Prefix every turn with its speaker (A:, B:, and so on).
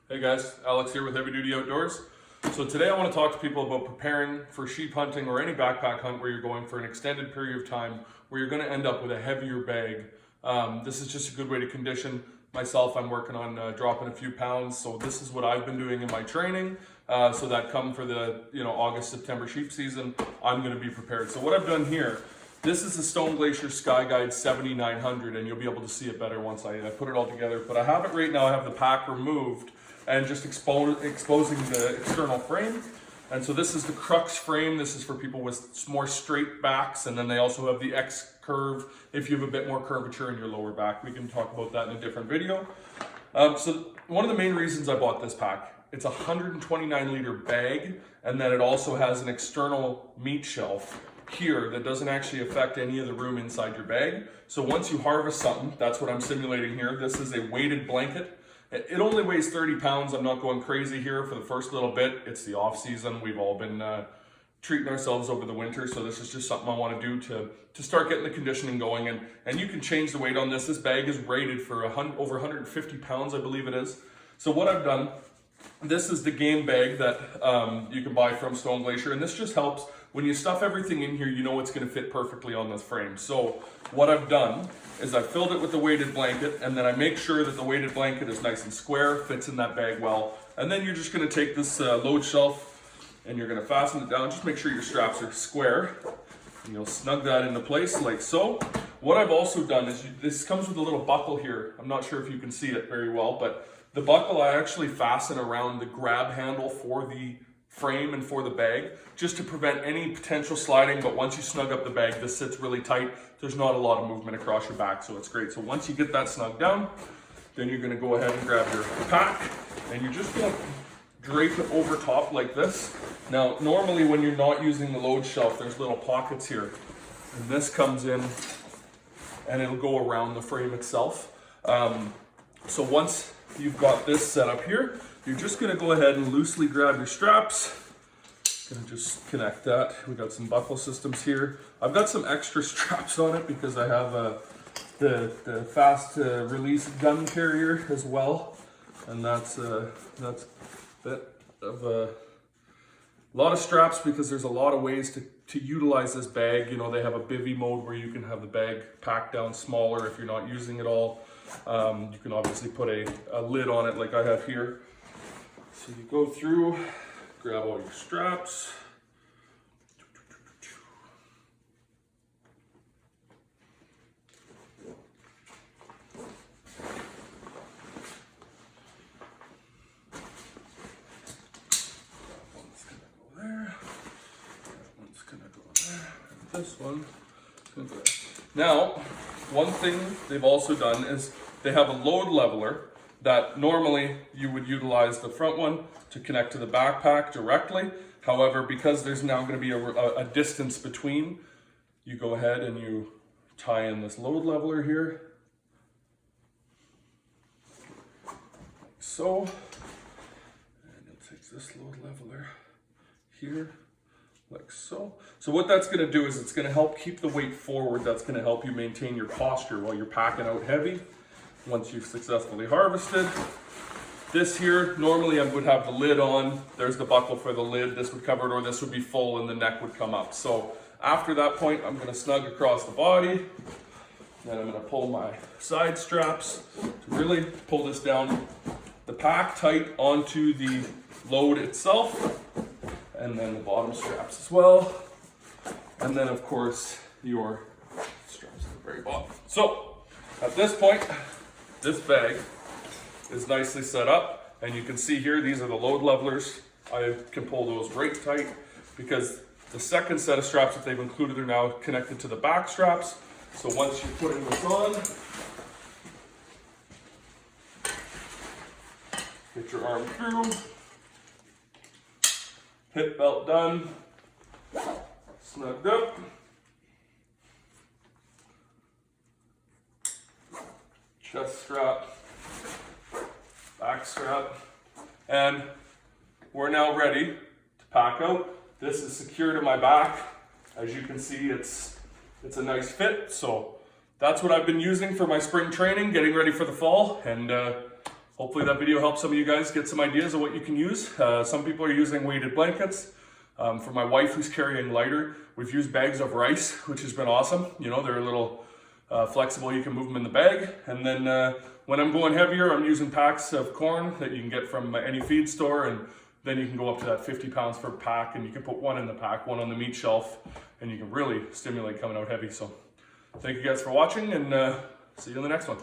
A: Hey guys, Alex here with Heavy Duty Outdoors. So today I want to talk to people about preparing for sheep hunting or any backpack hunt where you're going for an extended period of time where you're going to end up with a heavier bag. This is just a good way to condition myself. I'm working on dropping a few pounds, so this is what I've been doing in my training so that come for the August, September sheep season, I'm going to be prepared. So what I've done here, this is the Stone Glacier Sky Guide 7900, and you'll be able to see it better once I put it all together. But I have it right now, I have the pack removed and just exposing the external frame. And so this is the crux frame. This is for people with more straight backs, and then they also have the X curve if you have a bit more curvature in your lower back. We can talk about that in a different video. So one of the main reasons I bought this pack, it's a 129 liter bag, and then it also has an external meat shelf here that doesn't actually affect any of the room inside your bag. So once you harvest something, that's what I'm simulating here. This is a weighted blanket. It only weighs 30 pounds. I'm not going crazy here for the first little bit. It's the off season. We've all been treating ourselves over the winter. So this is just something I want to do to start getting the conditioning going. And you can change the weight on this. This bag is rated for over 150 pounds, I believe it is. So what I've done, this is the game bag that you can buy from Stone Glacier. And this just helps when you stuff everything in here, you know it's going to fit perfectly on this frame. So what I've done is I've filled it with the weighted blanket, and then I make sure that the weighted blanket is nice and square, fits in that bag well. And then you're just going to take this load shelf and you're going to fasten it down. Just make sure your straps are square, and you'll snug that into place like so. What I've also done is, this comes with a little buckle here. I'm not sure if you can see it very well, but the buckle I actually fasten around the grab handle for the frame and for the bag, just to prevent any potential sliding. But once you snug up the bag, this sits really tight. There's not a lot of movement across your back, so it's great. So once you get that snug down, then you're gonna go ahead and grab your pack, and you're just gonna drape it over top like this. Now, normally when you're not using the load shelf, there's little pockets here, and this comes in and it'll go around the frame itself. So once you've got this set up here, you're just gonna go ahead and loosely grab your straps. Gonna just connect that. We got some buckle systems here. I've got some extra straps on it because I have the fast release gun carrier as well, and that's a bit of a lot of straps because there's a lot of ways to utilize this bag. You know, they have a bivy mode where you can have the bag packed down smaller if you're not using it all. You can obviously put a lid on it like I have here. So you go through, grab all your straps. One's gonna go there. That one's gonna go there. And this one's gonna go there. Now, one thing they've also done is they have a load leveler that normally you would utilize the front one to connect to the backpack directly. However, because there's now going to be a distance between, you go ahead and you tie in this load leveler here, like so. And it takes this load leveler here, like so. So what that's going to do is it's going to help keep the weight forward. That's going to help you maintain your posture while you're packing out heavy. Once you've successfully harvested. This here, normally I would have the lid on. There's the buckle for the lid. This would cover it, or this would be full and the neck would come up. So after that point, I'm gonna snug across the body. Then I'm gonna pull my side straps to really pull this down the pack tight onto the load itself. And then the bottom straps as well. And then of course, your straps at the very bottom. So at this point, this bag is nicely set up, and you can see here, these are the load levelers. I can pull those right tight because the second set of straps that they've included are now connected to the back straps. So once you're putting this on, get your arm through, hip belt done, snugged up. Chest strap, back strap, and we're now ready to pack out. This is secure to my back. As you can see, it's a nice fit. So that's what I've been using for my spring training, getting ready for the fall, and hopefully that video helps some of you guys get some ideas of what you can use. Some people are using weighted blankets. For my wife who's carrying lighter, we've used bags of rice, which has been awesome. You know, they're a little flexible, you can move them in the bag. And then when I'm going heavier, I'm using packs of corn that you can get from any feed store, and then you can go up to that 50 pounds per pack, and you can put one in the pack, one on the meat shelf, and you can really stimulate coming out heavy. So thank you guys for watching, and see you in the next one.